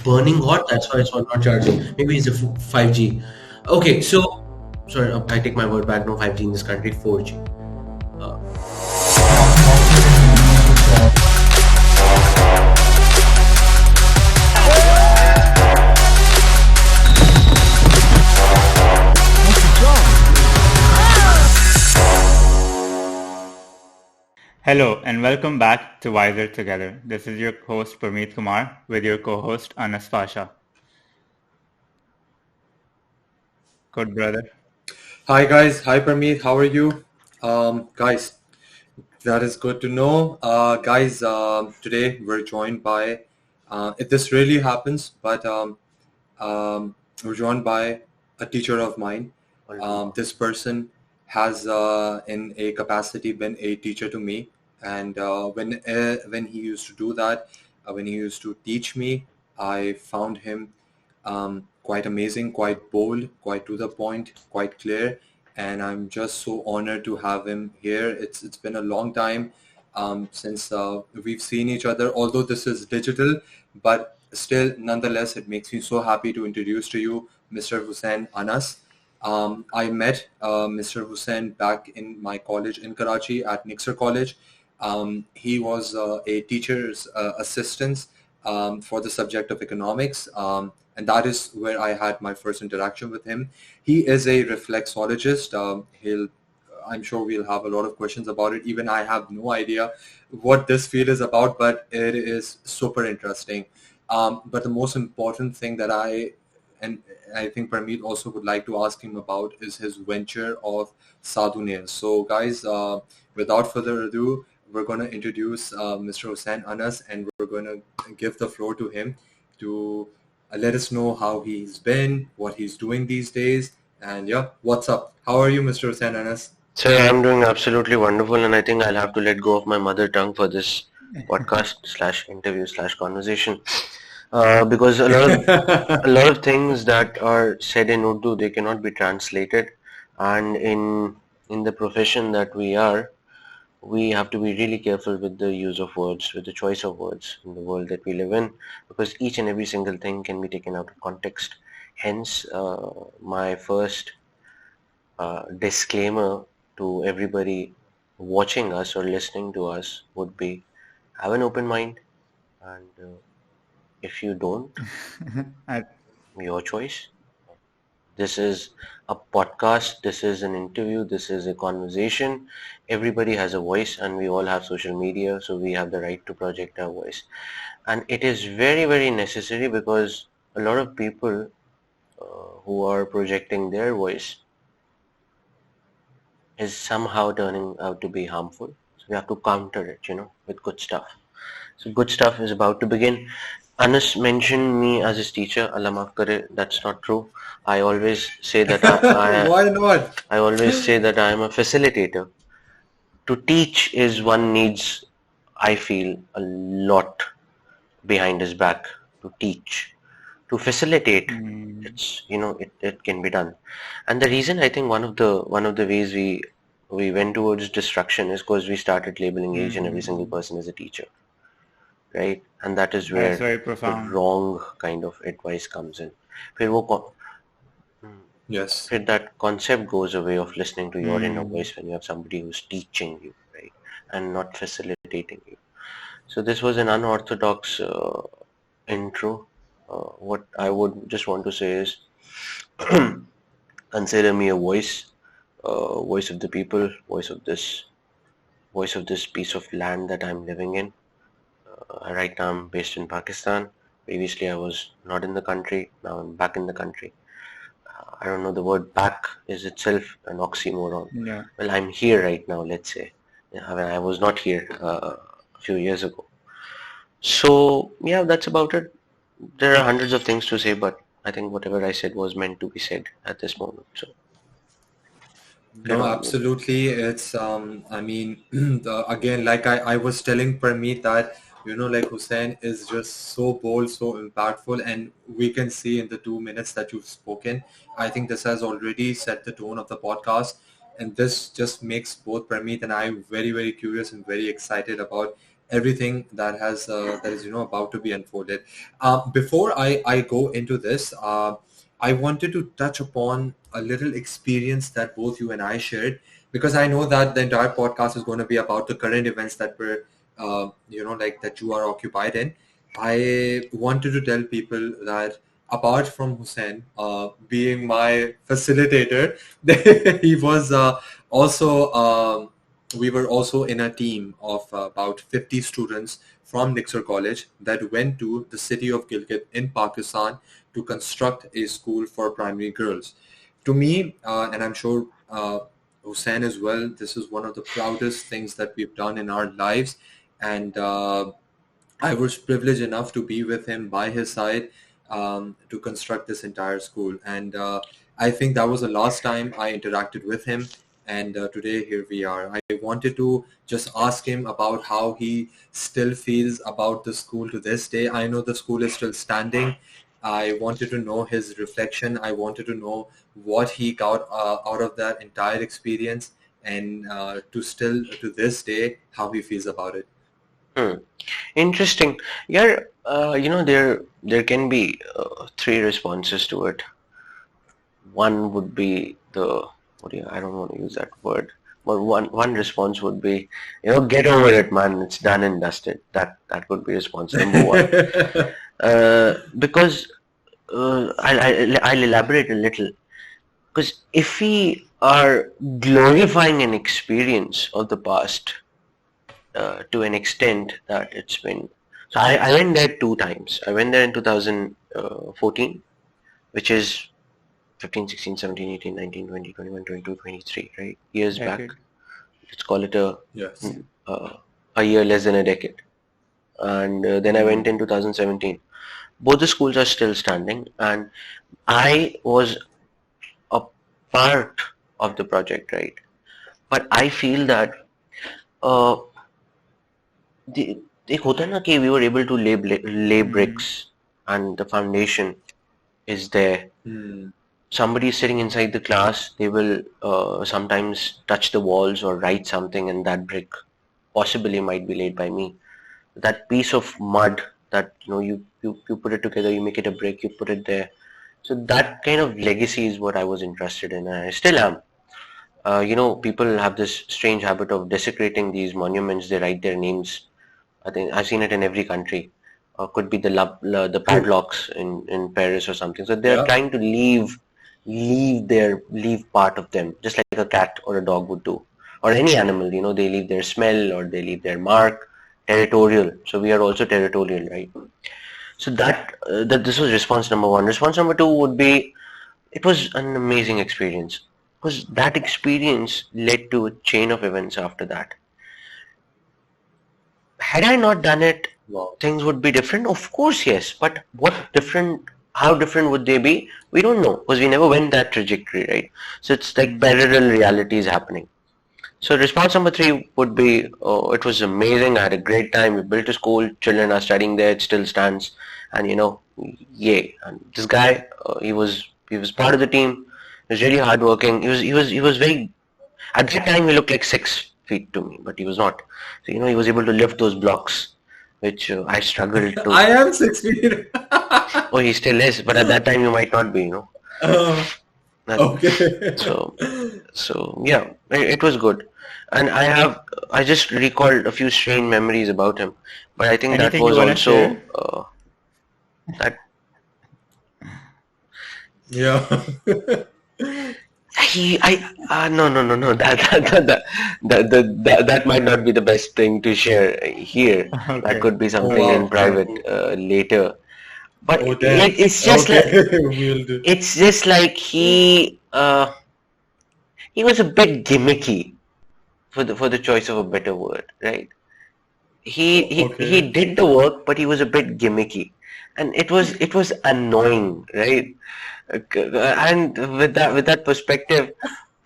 burning hot. That's why it's not charging. Maybe it's a 5G. Okay, so sorry, I take my word back. No 5G in this country. 4G. Uh, Hello and welcome back to Wiser Together. This is your host Parmeet Kumar with your co-host Anas Pasha. Good brother. Hi guys, hi Parmeet, how are you? Guys, that is good to know. Guys, today we're joined by, if this really happens, but we're joined by a teacher of mine. This person has, in a capacity, been a teacher to me, and when he used to do that, when he used to teach me, I found him quite amazing, quite bold, quite to the point, quite clear, and I'm just so honored to have him here. It's been a long time since we've seen each other, although this is digital, but still, nonetheless, it makes me so happy to introduce to you Mr. Husain Anas. I met Mr. Husain back in my college in Karachi at Nixer College. He was a teacher's assistant for the subject of economics, and that is where I had my first interaction with him. He is a reflexologist. I'm sure we'll have a lot of questions about it. Even I have no idea what this field is about, but it is super interesting. But the most important thing that and I think Parmeet also would like to ask him about is his venture of Sadhu Nails. So guys, without further ado, we're going to introduce Mr. Hussain Anas, and we're going to give the floor to him to let us know how he's been, what he's doing these days, and yeah, what's up? How are you, Mr. Hussain Anas? Sir, I'm doing absolutely wonderful, and I think I'll have to let go of my mother tongue for this podcast slash interview slash conversation, because a lot of things that are said in Urdu, they cannot be translated, and in the profession that we are, we have to be really careful with the use of words, with the choice of words in the world that we live in, because each and every single thing can be taken out of context. Hence, my first disclaimer to everybody watching us or listening to us would be, have an open mind, and if you don't, I- your choice. This is a podcast, this is an interview, this is a conversation. Everybody has a voice, and we all have social media, so we have the right to project our voice. And it is very, very necessary, because a lot of people who are projecting their voice is somehow turning out to be harmful. So we have to counter it, with good stuff. So good stuff is about to begin. Anas mentioned me as his teacher. Allah maaf kare, that's not true. I always say that Why not? I always say that I am a facilitator. To teach is one needs, I feel, a lot behind his back to teach. To facilitate, it's it can be done. And the reason I think one of the ways we went towards destruction is because we started labeling each and every single person as a teacher, right? And that is where That's very the profound. wrong kind of advice comes in. फिर Yes. that concept goes away of listening to your inner voice when you have somebody who's teaching you, right, and not facilitating you. So this was an unorthodox intro. What I would just want to say is, consider me a voice of the people, voice of this piece of land that I'm living in. Right now I'm based in Pakistan. Previously I was not in the country. Now I'm back in the country. I don't know, the word back is itself an oxymoron. Yeah. Well, I'm here right now, let's say. I mean, I was not here a few years ago. So yeah, that's about it. There are hundreds of things to say, but I think whatever I said was meant to be said at this moment. So get No, on with it. absolutely. It's I mean, again, like I was telling Parmeet that, like Hussein is just so bold, so impactful, and we can see in the 2 minutes that you've spoken, I think this has already set the tone of the podcast, and this just makes both Parmeet and I very, very curious and very excited about everything that is about to be unfolded. Before I go into this, I wanted to touch upon a little experience that both you and I shared, because I know that the entire podcast is going to be about the current events that were like that you are occupied in. I wanted to tell people that apart from Hussein being my facilitator, he was also we were also in a team of about 50 students from Nixor College that went to the city of Gilgit in Pakistan to construct a school for primary girls. To me, and I'm sure Hussein as well, this is one of the proudest things that we've done in our lives. And I was privileged enough to be with him by his side to construct this entire school. And I think that was the last time I interacted with him. And today, here we are. I wanted to just ask him about how he still feels about the school to this day. I know the school is still standing. I wanted to know his reflection. I wanted to know what he got out of that entire experience, and to this day, how he feels about it. Hmm. Interesting. Yeah, there can be three responses to it. One would be I don't want to use that word, but one response would be, get over it, man. It's done and dusted. That would be response number one. Because I'll elaborate a little. Because if we are glorifying an experience of the past to an extent that it's been. So I went there 2 times. I went there in 2014, which is 15, 16, 17, 18, 19, 20, 21, 22, 23, right? Years back. Decade. Let's call it Yes. a year less than a decade. And then I went in 2017. Both the schools are still standing, and I was a part of the project, right? But I feel that एक होता है ना कि we were able to lay bricks and the foundation is there. Somebody is sitting inside the class, they will sometimes touch the walls or write something, and that brick possibly might be laid by me. That piece of mud that you put it together, you make it a brick, you put it there. So that kind of legacy is what I was interested in, and I still am. People have this strange habit of desecrating these monuments. They write their names. I think I've seen it in every country. Could be the padlocks in Paris or something. So they're Yeah. trying to leave part of them, just like a cat or a dog would do, or any animal. They leave their smell or they leave their mark. Territorial. So we are also territorial, right? So that this was response number one. Response number two would be, it was an amazing experience, because that experience led to a chain of events after that. Had I not done it, things would be different. Of course, yes. But how different would they be? We don't know, because we never went that trajectory, right? So it's like parallel realities happening. So response number three would be, it was amazing. I had a great time. We built a school. Children are studying there. It still stands. And yay. And this guy, he was part of the team. He was really hardworking. He was very. At that time, he looked like 6 feet to me, but he was not. So he was able to lift those blocks, which I struggled to. I am 6 feet. Oh, he still is, but at that time you might not be. Okay. So yeah, it was good, and I just recalled a few strange memories about him, but I think Anything that was you wanna also share? that Yeah. no, that might not be the best thing to share here. Okay. That could be something wow. in private later. But Oh, damn. it's just Okay. like We'll do. it's just like he was a bit gimmicky, for the choice of a better word, right? He Okay. did the work, but he was a bit gimmicky, and it was annoying, right? And with that perspective,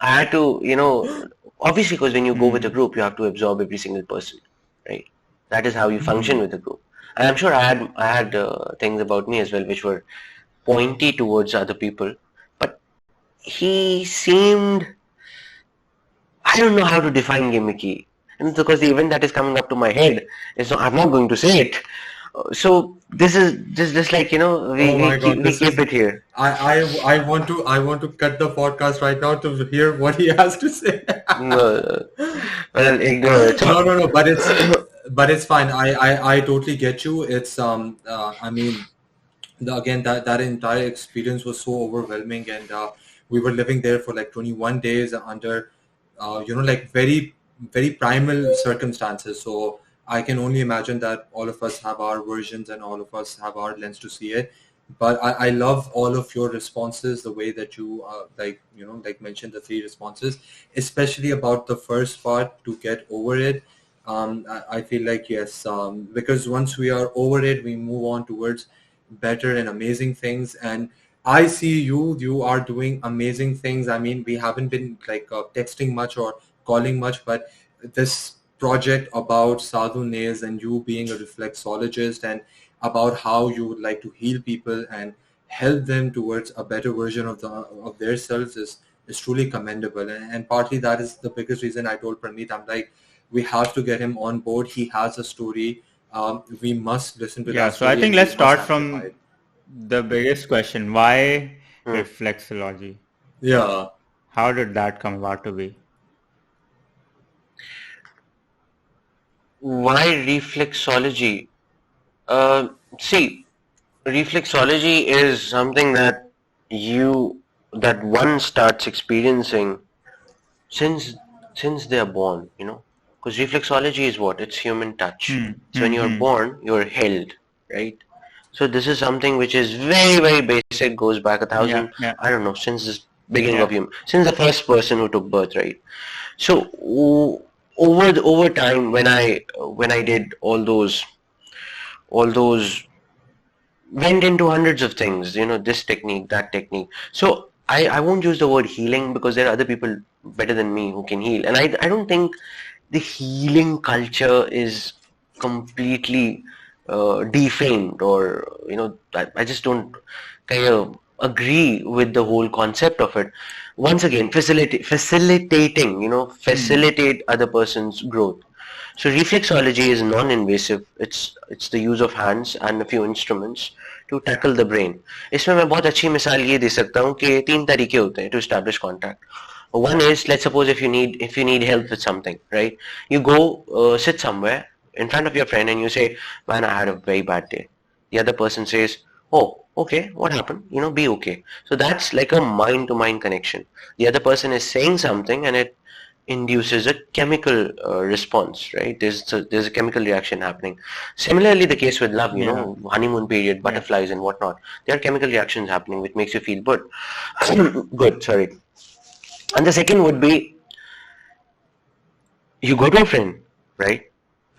I had to, obviously, because when you go with a group, you have to absorb every single person, right? That is how you function with a group. And I'm sure I had things about me as well which were pointy towards other people, but he seemed, I don't know how to define gimmicky. And it's because the event that is coming up to my head is not, I'm not going to say it. So this is just like, Oh my God, we this is keep it here. I want to cut the podcast right now to hear what he has to say. No, well, ignore it. No, but it's fine. I totally get you. It's I mean, again, that entire experience was so overwhelming, and we were living there for like 21 days under like very very primal circumstances. So I can only imagine that all of us have our versions and all of us have our lens to see it. But I love all of your responses, the way that you like mentioned the three responses, especially about the first part, to get over it. I feel like yes, because once we are over it, we move on towards better and amazing things. And I see you are doing amazing things. I mean, we haven't been like texting much or calling much, but this project about Sadhu Nails and you being a reflexologist, and about how you would like to heal people and help them towards a better version of their selves is truly commendable. And partly that is the biggest reason I told Pramit, I'm like, we have to get him on board. He has a story. We must listen to Yeah, that so I story, think and we let's must start amplify from it. the biggest question. Why Hmm. reflexology? Yeah. How did that come about to be? Why reflexology? See, reflexology is something that one starts experiencing since they are born, because reflexology is what? It's human touch. So when you're born, you're held, right? So this is something which is very, very basic, goes back a Yeah, thousand, yeah, I don't know, since the beginning yeah. of human, since the first person who took birth, right? So over time, when I did all those went into hundreds of things, this technique, that technique. So I won't use the word healing because there are other people better than me who can heal. And I don't think the healing culture is completely defamed, or, I just don't kind of agree with the whole concept of it. Once again, facilitating, facilitate other person's growth. So reflexology is non-invasive. It's the use of hands and a few instruments to tackle the brain. इसमें मैं बहुत अच्छी मिसाल ये दे सकता हूँ कि 3 तरीके होते हैं to establish contact. One is, let's suppose if you need help with something, right? You go sit somewhere in front of your friend and you say, "Man, I had a very bad day." The other person says, "Oh, okay, what happened? Be okay." So that's like a mind-to-mind connection. The other person is saying something and it induces a chemical response, right? There's a chemical reaction happening. Similarly, the case with love, Yeah, honeymoon period, yeah. butterflies and whatnot. There are chemical reactions happening which makes you feel good. Good, sorry. And the second would be, you go to a friend, right?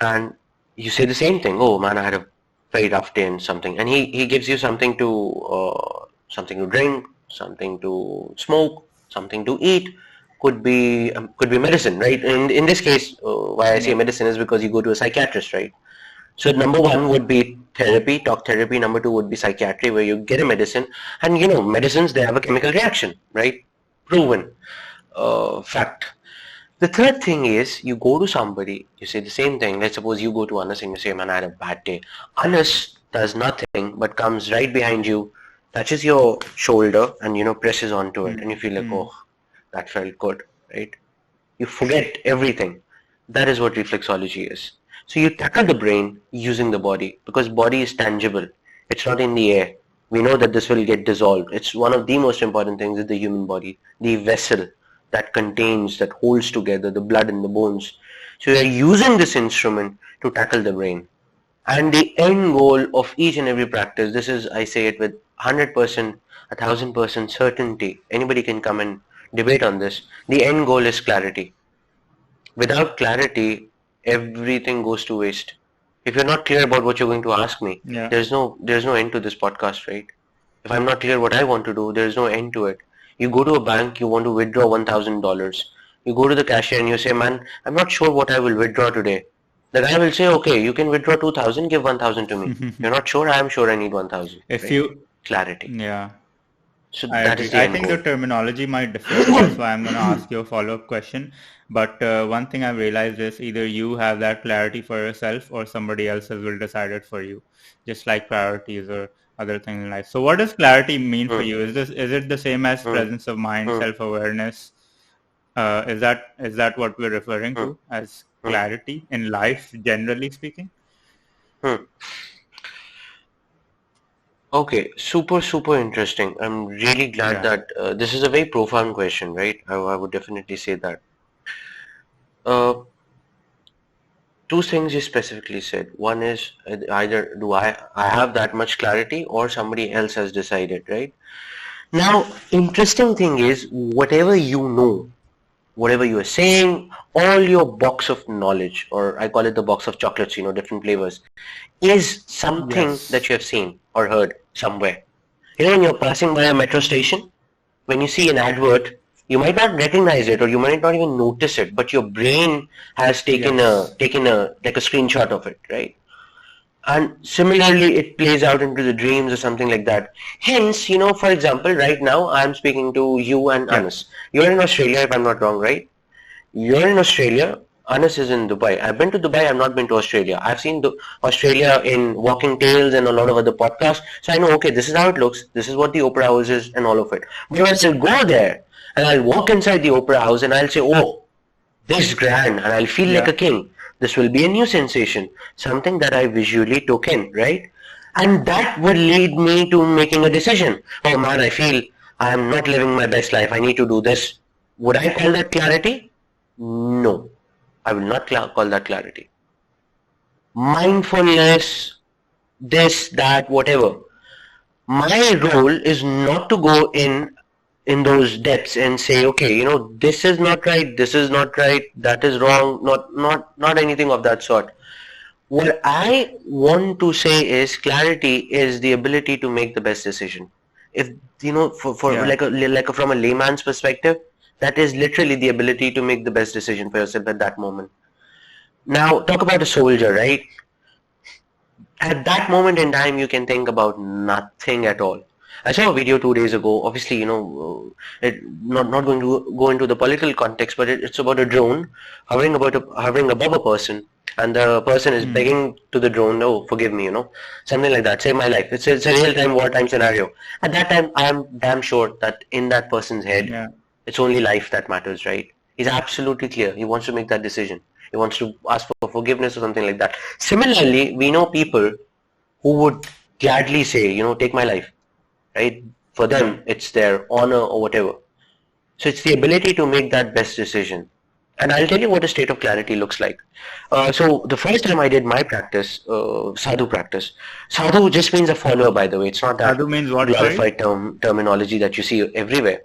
And you say the same thing. "Oh man, I had a very rough day," and something. And he gives you something to drink, something to smoke, something to eat. Could be medicine, right? In this case, why I say Yeah. medicine is because you go to a psychiatrist, right? So number one would be therapy, talk therapy. Number two would be psychiatry, where you get a medicine, and medicines, they have a chemical reaction, right? Proven fact. The third thing is, you go to somebody, you say the same thing. Let's suppose you go to Anas and you say, "Man, I had a bad day." Anas does nothing but comes right behind you, touches your shoulder, and presses onto it, and you feel like, "Oh, that felt good," right? You forget everything. That is what reflexology is. So you tackle the brain using the body, because body is tangible. It's not in the air. We know that this will get dissolved. It's one of the most important things is the human body, the vessel that contains, that holds together the blood and the bones. So you are using this instrument to tackle the brain. And the end goal of each and every practice, this is, I say it with 100%, 1,000% certainty. Anybody can come and debate on this. The end goal is clarity. Without clarity, everything goes to waste. If you're not clear about what you're going to ask me, Yeah. there's no end to this podcast, right? If I'm not clear what I want to do, there's no end to it. You go to a bank, you want to withdraw $1,000. You go to the cashier and you say, "Man, I'm not sure what I will withdraw today." The guy will say, "Okay, you can withdraw 2,000, give 1,000 to me." You're not sure? I am sure I need 1,000, If right? you, Clarity. yeah, So I that is agree. the I end think the goal. terminology might differ. That's why I'm going to ask you a follow-up question. But one thing I've realized is either you have that clarity for yourself or somebody else will decide it for you, just like priorities or other things in life. So what does clarity mean for Hmm. you? Is it the same as Hmm. presence of mind, Hmm. self-awareness? Is that what we're referring Hmm. to as Hmm. clarity in life, generally speaking? Hmm. Okay, super, super interesting. I'm really glad Yeah. that this is a very profound question, right? I would definitely say that. Uh, Two things you specifically said. One is either do I have that much clarity or somebody else has decided, right? Now, interesting thing is whatever you know, whatever you are saying, all your box of knowledge, or I call it the box of chocolates, different flavors, is something that Yes. you have seen or heard somewhere. When you're passing by a metro station, when you see an advert, you might not recognize it or you might not even notice it, but your brain has taken a Yes. taken a like a screenshot of it, right? And similarly, it plays out into the dreams or something like that. Hence, for example, right now I'm speaking to you and Yeah. Anas. You're in Australia, if I'm not wrong, right? You're in Australia. Anas is in Dubai. I've been to Dubai. I've not been to Australia. I've seen Australia in Walking Tales and a lot of other podcasts. So I know, okay, this is how it looks. This is what the opera house is and all of it. But once I go there and I'll walk inside the opera house and I'll say, oh, this is grand, and I'll feel like Yeah. a king. This will be a new sensation, something that I visually took in, right? And that will lead me to making a decision. Oh man, I feel I am not living my best life. I need to do this. Would I call that clarity? No, I will not call that clarity. Mindfulness, this, that, whatever. My role is not to go in those depths and say, okay, this is not right, this is not right, that is wrong, not anything of that sort. What I want to say is clarity is the ability to make the best decision. If for Yeah. from a layman's perspective, that is literally the ability to make the best decision for yourself at that moment. Now talk about a soldier, right? At that moment in time you can think about nothing at all. I saw a video 2 days ago. Obviously, not going to go into the political context, but it's about a drone hovering above a person, and the person is Hmm. begging to the drone, "Oh, forgive me," something like that. Save my life. It's a real time wartime scenario. At that time, I am damn sure that in that person's head, Yeah. it's only life that matters, right? He's absolutely clear. He wants to make that decision. He wants to ask for forgiveness or something like that. Similarly, we know people who would gladly say, take my life, right? For Yeah. them, it's their honor or whatever. So it's the ability to make that best decision. And I'll tell you what a state of clarity looks like. So the first time I did my practice, sadhu practice, sadhu just means a follower, by the way. It's not that Sadhu means what? Sorry. glorified terminology that you see everywhere.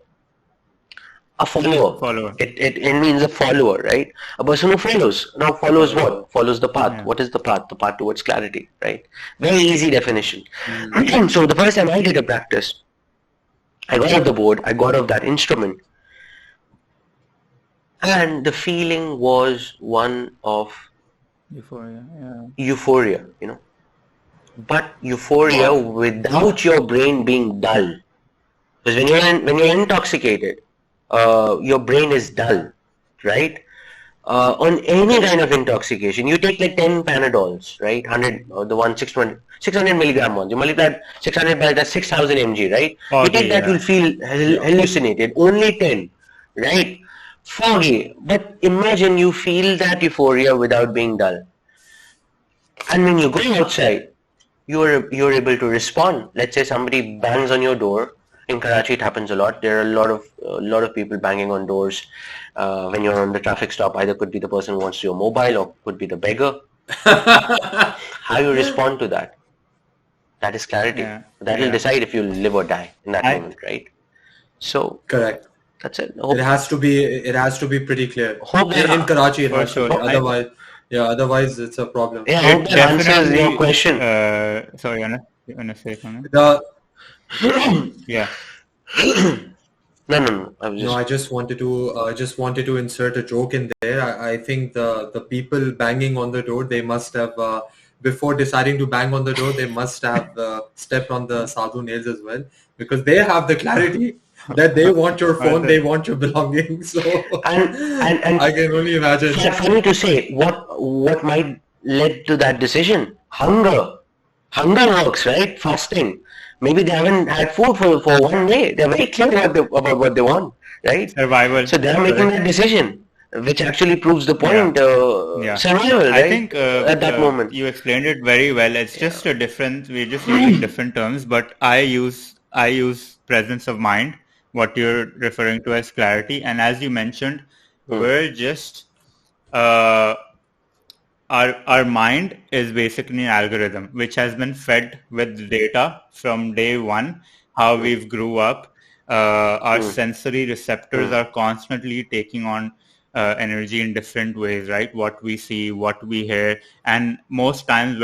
A follower. Follower. It means a follower, right? A person who follows. Now follows what? Follows the path. Yeah. What is the path? The path towards clarity, right? Very easy definition. Hmm. So the first time I did a practice, I got off the board, I got off that instrument, and the feeling was one of Euphoria. Yeah. euphoria. But euphoria Wow. without your brain being dull. Because when you're intoxicated, your brain is dull, right? On any kind of intoxication, you take like 10 Panadols, right? 100, the one 600 milligram ones. You multiply 600 by that 6,000 mg, right? You take Foggy. that, you'll Yeah. feel Yeah. hallucinated. Only 10, right? Foggy. But imagine you feel that euphoria without being dull. And when you go outside, you're able to respond. Let's say somebody bangs on your door. In Karachi, it happens a lot. There are a lot of people banging on doors when you're on the traffic stop. Either could be the person who wants your mobile, or could be the beggar. How you respond to that? That is clarity. Yeah. That will Yeah. decide if you live or die in that I moment, right? So Correct. that's it. It has to be pretty clear. Hope In that Karachi, it for has to sure. be. hope, Otherwise, it's a problem. yeah, hope It that answers your definitely. question. Sorry, Anna. You wanna say something? The Yeah. No. I was No, just I just wanted to insert a joke in there. I think the people banging on the door, they must have before deciding to bang on the door, they must have stepped on the Sadhu Nails as well, because they have the clarity that they want your phone, they want your belongings. So And I can only imagine. for me to say what might lead to that decision. Hunger works, right? Fasting. Maybe they haven't had food for one day. They're very clear about what they want, right? Survival. So they're making that decision, which actually proves the point. Yeah. Survival, I right? think At that moment. you explained it very well. It's just a different. We're just using different terms, but I use presence of mind, what you're referring to as clarity, and as you mentioned, we're just uh, our mind is basically an algorithm which has been fed with data from day one, how we've grew up. Our sensory receptors are constantly taking on energy in different ways, right? What we see, what we hear, and most times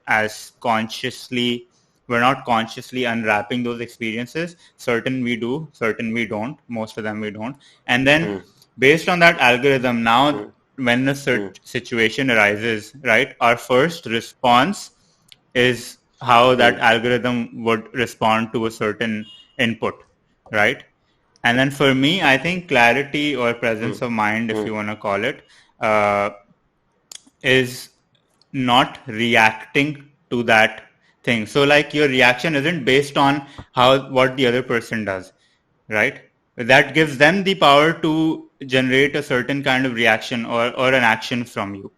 as consciously we're not consciously unwrapping those experiences. Certain we do, certain we don't, most of them we don't. And then based on that algorithm, now when a certain situation arises, right, our first response is how that algorithm would respond to a certain input, right? And then for me, I think clarity or presence of mind, if you want to call it, uh, is not reacting to that thing. So like your reaction isn't based on what the other person does, right? That gives them the power to generate a certain kind of reaction or an action from you.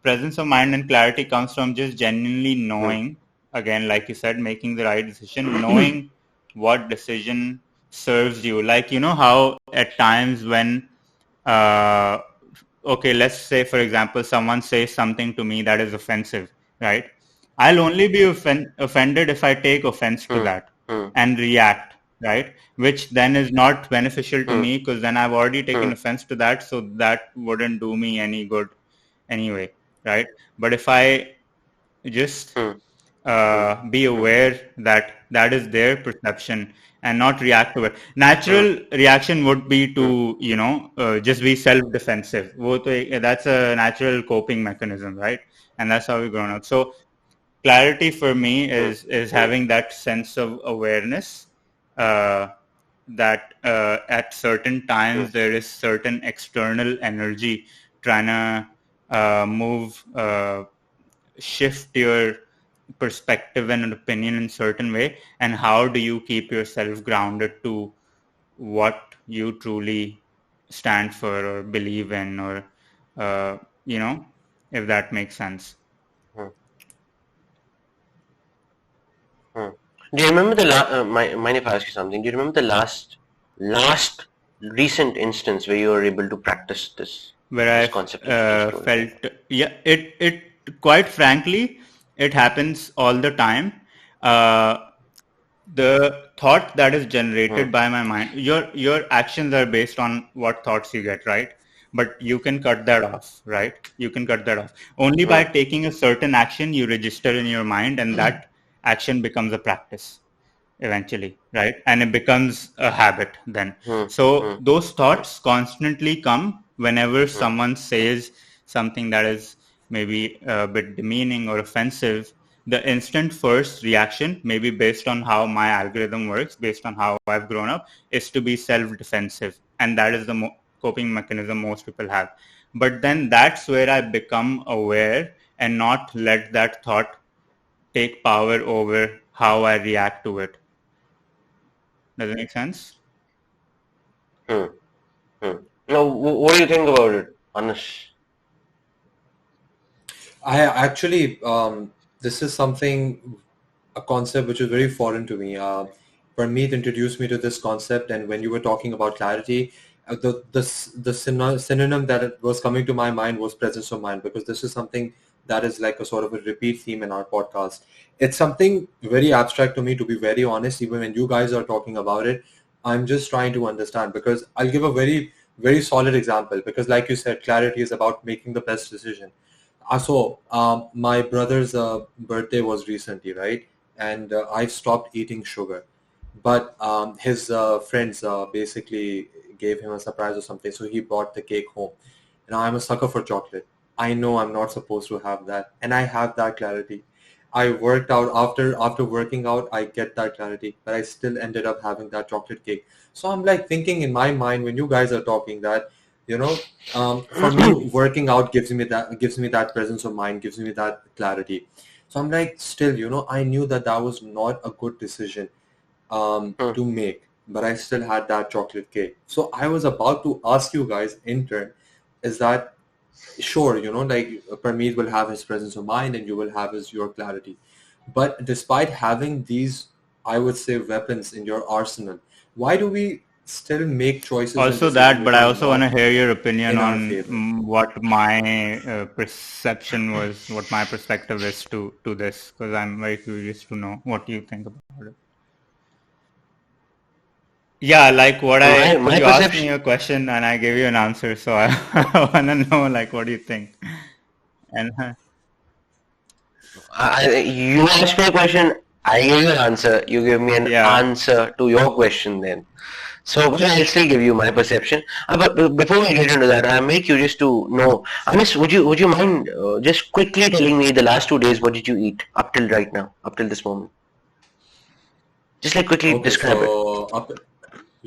Presence of mind and clarity comes from just genuinely knowing, again, like you said, making the right decision, knowing what decision serves you. Like, you know how at times when uh, okay, let's say, for example, someone says something to me that is offensive, right? I'll only be offended if I take offense to that and react, right? Which then is not beneficial to me because then I've already taken offense to that, so that wouldn't do me any good anyway, right? But if I just be aware that that is their perception and not react to it. Natural reaction would be to just be self-defensive. That's a natural coping mechanism, right? And that's how we've grown up. So clarity for me is having that sense of awareness uh, that at certain times there is certain external energy trying to move shift your perspective and an opinion in certain way, and how do you keep yourself grounded to what you truly stand for or believe in, or uh, you know if that makes sense. Do you remember mind if I ask you something? Do you remember the last recent instance where you were able to practice Where this I've concept that you just told me? felt, yeah, it quite frankly, it happens all the time. uh, the thought that is generated by my mind, your actions are based on what thoughts you get, right? But you can cut that off, right? You can cut that off only by taking a certain action you register in your mind, and that action becomes a practice eventually, right? And it becomes a habit then. So those thoughts constantly come whenever someone says something that is maybe a bit demeaning or offensive. The instant first reaction, maybe based on how my algorithm works, based on how I've grown up, is to be self-defensive, and that is the coping mechanism most people have. But then that's where I become aware and not let that thought take power over how I react to it. Does it make sense? Hmm. Hmm. Now, what do you think about it, Anush? I actually, this is something, a concept which is very foreign to me. Parmeet introduced me to this concept, and when you were talking about clarity, the synonym that it was coming to my mind was presence of mind, because this is something that is like a sort of a repeat theme in our podcast. It's something very abstract to me, to be very honest. Even when you guys are talking about it, I'm just trying to understand, because I'll give a very solid example, because like you said, clarity is about making the best decision. My brother's birthday was recently, right? And I stopped eating sugar. But his friends basically gave him a surprise or something, so he brought the cake home. And I'm a sucker for chocolate. I know I'm not supposed to have that, and I have that clarity. I worked out after working out, I get that clarity, but I still ended up having that chocolate cake. So I'm like thinking in my mind when you guys are talking that, you know, for me, working out gives me that presence of mind, gives me that clarity. So I'm like, still, I knew that that was not a good decision Hmm. to make, but I still had that chocolate cake. So I was about to ask you guys in turn, is that sure, like Parmeet will have his presence of mind and you will have your clarity. But despite having these, I would say, weapons in your arsenal, why do we still make choices and Also decisions that, but which I are also want to not hear your opinion in our on favor? what my perception was, what my perspective is to this, because I'm very curious to know what you think about it. Yeah, like what My because my you asked me perception. a question and I gave you an answer, so I, I want to know like what do you think? And You asked me a question. I gave you an answer. You gave me an yeah, answer to your question then. So but I'll still give you my perception. But before we get into that, I'm very curious to know. Anis, would you mind just quickly telling me the last 2 days what did you eat up till right now, up till this moment? Just like quickly Okay, describe it. so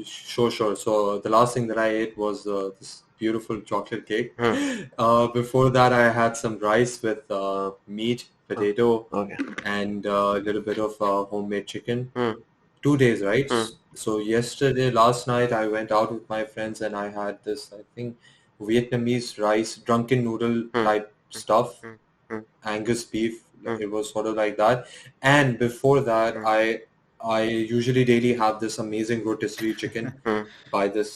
sure, sure. So the last thing that I ate was this beautiful chocolate cake. Hmm. Before that, I had some rice with meat, Hmm. potato, Okay. and a little bit of homemade chicken. Hmm. 2 days, right? Hmm. So yesterday, last night, I went out with my friends and I had this, I think, Vietnamese rice, drunken noodle Hmm. type stuff, Hmm. Hmm. Angus beef. Hmm. It was sort of like that. And before that, Hmm. I usually daily have this amazing rotisserie chicken Hmm. by this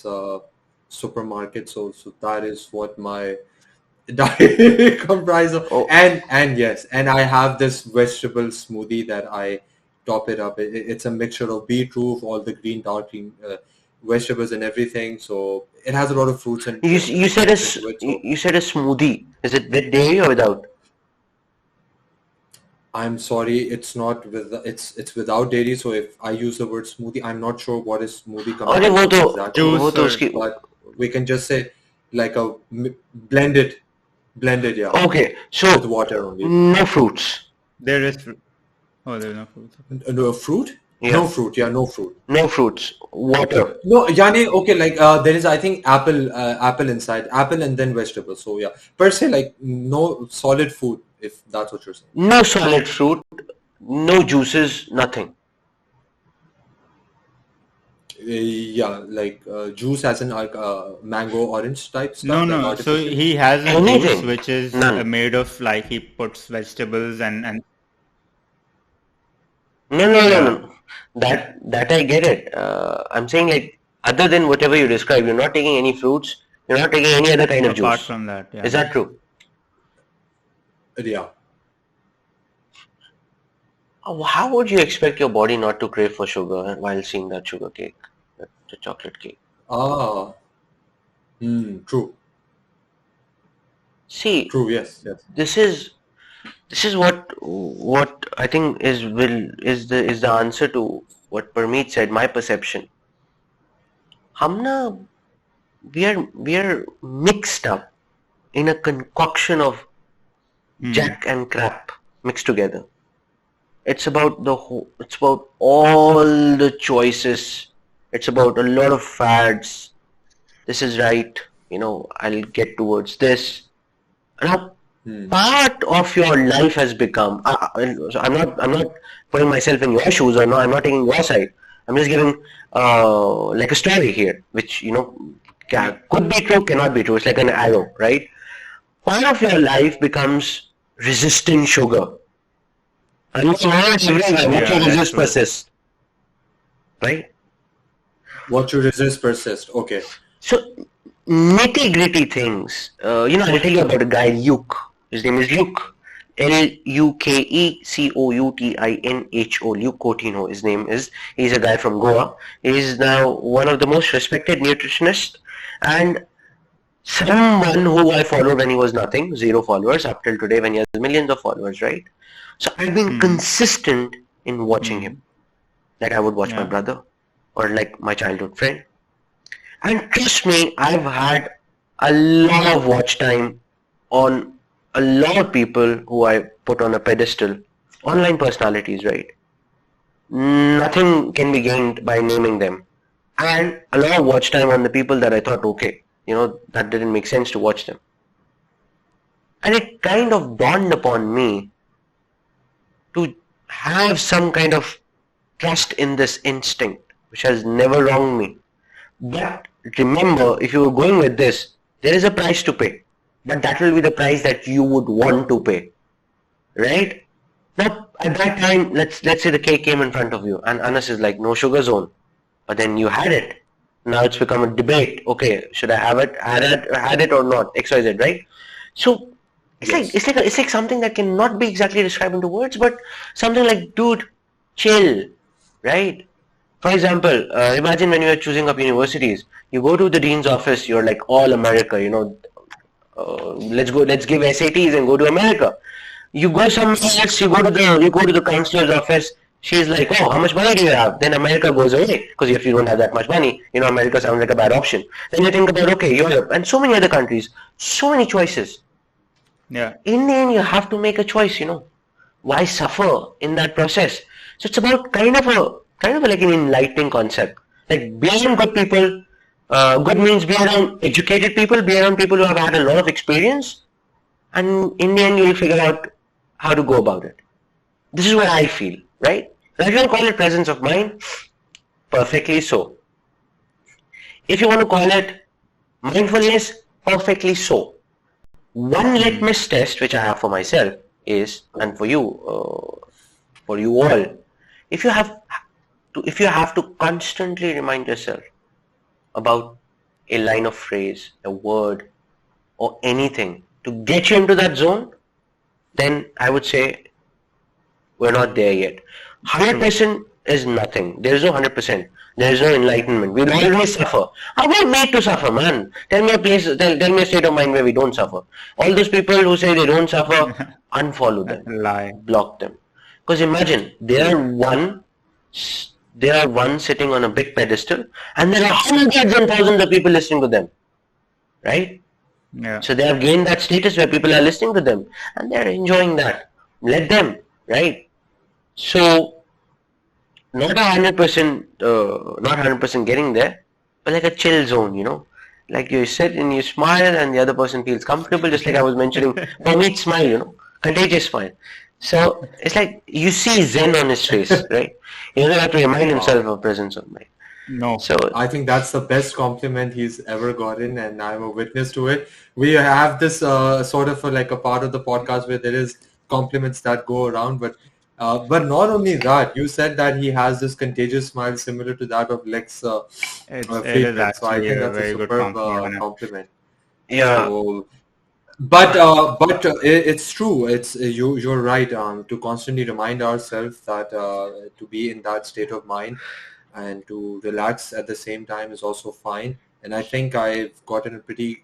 supermarket. So that is what my diet comprise of. Oh, And yes, and I have this vegetable smoothie that I top it up. It's a mixture of beetroot, all the green, dark green vegetables and everything. So it has a lot of fruits and you said stuff into it. So you said a smoothie. Is it with dairy or without? I'm sorry, it's without dairy. So if I use the word smoothie, I'm not sure what is smoothie अरे वो comprises तो exactly, वो juice तो or उसकी but we can just say like a blended, yeah, okay. with So water only. no fruits. there is oh there's no fruits. Okay. No fruit? Yeah, No fruit, yeah, no fruit. no fruits. Water. No, yani, okay, like there is, I think, apple inside, apple and then vegetables. So yeah, per se, like no solid food, if that's what you're saying. No solid fruit. No juices. Nothing. Yeah, like juice as in like mango, orange type No, stuff, like no. So artificial. he has a juice Anything. which is None. made of like he puts vegetables and No, no, no, no. yeah, No. That I get it. I'm saying like other than whatever you describe, you're not taking any fruits. You're not taking any other kind of apart juice. from that, Is yeah. that true? Yeah. How would you expect your body not to crave for sugar while seeing that sugar cake, the chocolate cake? Ah, true, See, true. Yes, yes. this is this is what I think is the answer to what Parmeet said. My perception. हम ना we are mixed up in a concoction of jack and crap mixed together. It's about the whole, it's about all the choices. It's about a lot of fads. This is right. I'll get towards this. Now, part of your life has become. So I'm not putting myself in your shoes, or no. I'm not taking your side. I'm just giving like a story here, which could be true, cannot be true. It's like an arrow, right? Part of your life becomes resisting sugar. And it's always everywhere. What you Yeah, that's resist true. persists, right? What you resist persist. Okay. So nitty gritty things. I'll tell you about a guy, Luke. His name is Luke. Lukecoutinho. Luke Coutinho. His name is. He's a guy from Goa. He's now one of the most respected nutritionists and someone who I followed when he was nothing, zero followers, up till today when he has millions of followers, right? So I've been consistent in watching him. Like I would watch my Yeah. brother or like my childhood friend. And trust me, I've had a lot of watch time on a lot of people who I put on a pedestal, online personalities, right? Nothing can be gained by naming them. And a lot of watch time on the people that I thought, okay, that didn't make sense to watch them. And it kind of dawned upon me to have some kind of trust in this instinct, which has never wronged me. But remember, if you were going with this, there is a price to pay. But that will be the price that you would want to pay. Right? Now, at that time, let's say the cake came in front of you, and Anas is like, no sugar zone. But then you had it. Now it's become a debate. Okay, should I have it, had it or not? X, Y, Z, right? So it's like something that cannot be exactly described into words, but something like, dude, chill, right? For example, imagine when you are choosing up universities, you go to the dean's office, you're like all America, let's give SATs and go to America. You go somewhere else, you go to the counselor's office. She's like, oh, how much money do you have? Then America goes away because if you don't have that much money, America sounds like a bad option. Then you think about, okay, Europe and so many other countries, so many choices. Yeah. In the end, you have to make a choice. Why suffer in that process? So it's about kind of like an enlightening concept. Like, be around good people. Good means be around educated people, be around people who have had a lot of experience, and in the end, you'll figure out how to go about it. This is what I feel, right? If you want to call it presence of mind, perfectly so. If you want to call it mindfulness, perfectly so. One litmus test which I have for myself is, and for you all, if you have to constantly remind yourself about a line of phrase, a word, or anything to get you into that zone, then I would say we're not there yet. 100% is nothing. There is no 100%. There is no enlightenment. We always suffer. How are we made to suffer, man? Tell me a state of mind where we don't suffer. All those people who say they don't suffer, unfollow them. Lie. Block them. Because imagine, they are one sitting on a big pedestal, and there are hundreds and thousands of people listening to them. Right? Yeah. So they have gained that status where people are listening to them, and they're enjoying that. Let them, right? So, not 100% getting there, but like a chill zone, Like you sit and you smile and the other person feels comfortable, just like I was mentioning. For me, it's smile, contagious smile. So, it's like you see Zen on his face, right? He doesn't have to remind himself of presence of mind. No. So, I think that's the best compliment he's ever gotten, and I'm a witness to it. We have this sort of like a part of the podcast where there is compliments that go around, but not only that, you said that he has this contagious smile similar to that of Lex It is Friedman. So I actually think a that's a very good superb compliment. compliment. yeah. So, but it's true. It's you're right. To constantly remind ourselves that to be in that state of mind and to relax at the same time is also fine. And I think I've gotten a pretty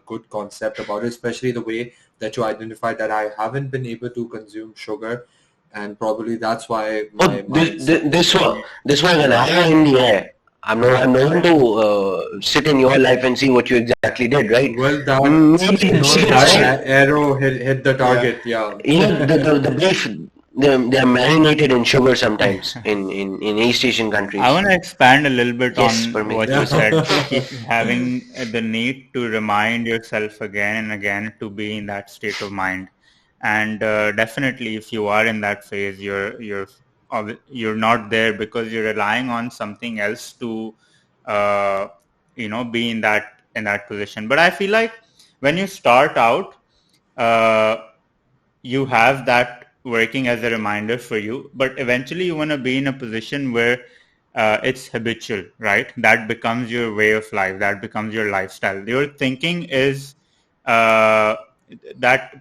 good concept about it, especially the way that you identified that I haven't been able to consume sugar, and probably that's why my mind's This one, when I am in the air, I'm not one to sit in your life and see what you exactly did, right? well that Maybe it's that arrow hit the target. Yeah. the beef, they're marinated in sugar sometimes in East Asian countries. I want to expand a little bit Yes, on Parmeet. what you said. Keep having the need to remind yourself again and again to be in that state of mind. And definitely, if you are in that phase, you're not there because you're relying on something else to, be in that position. But I feel like when you start out, you have that working as a reminder for you, but eventually you want to be in a position where it's habitual, right? That becomes your way of life. That becomes your lifestyle. Your thinking is that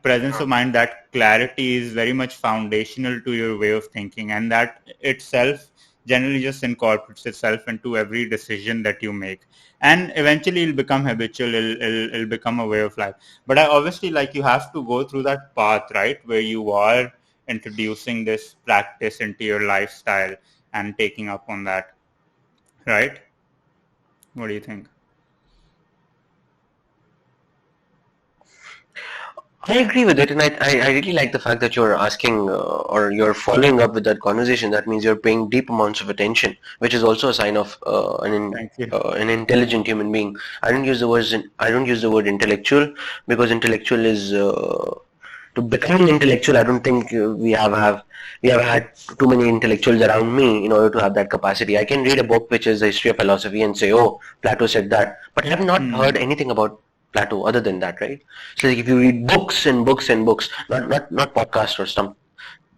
presence of mind, that clarity is very much foundational to your way of thinking, and that itself generally just incorporates itself into every decision that you make, and eventually it'll become habitual. It'll become a way of life. But I obviously, like, you have to go through that path, right, where you are introducing this practice into your lifestyle and taking up on that, right? What do you think? I agree with it, and I really like the fact that you're asking or you're following up with that conversation. That means you're paying deep amounts of attention, which is also a sign of Thank you. an intelligent human being. I don't use the word intellectual, because intellectual is to become intellectual. I don't think we have had too many intellectuals around me in order to have that capacity. I can read a book which is the history of philosophy and say, oh, Plato said that, but I have not heard anything about Plato other than that, right? So like if you read books and books and books, not podcasts or some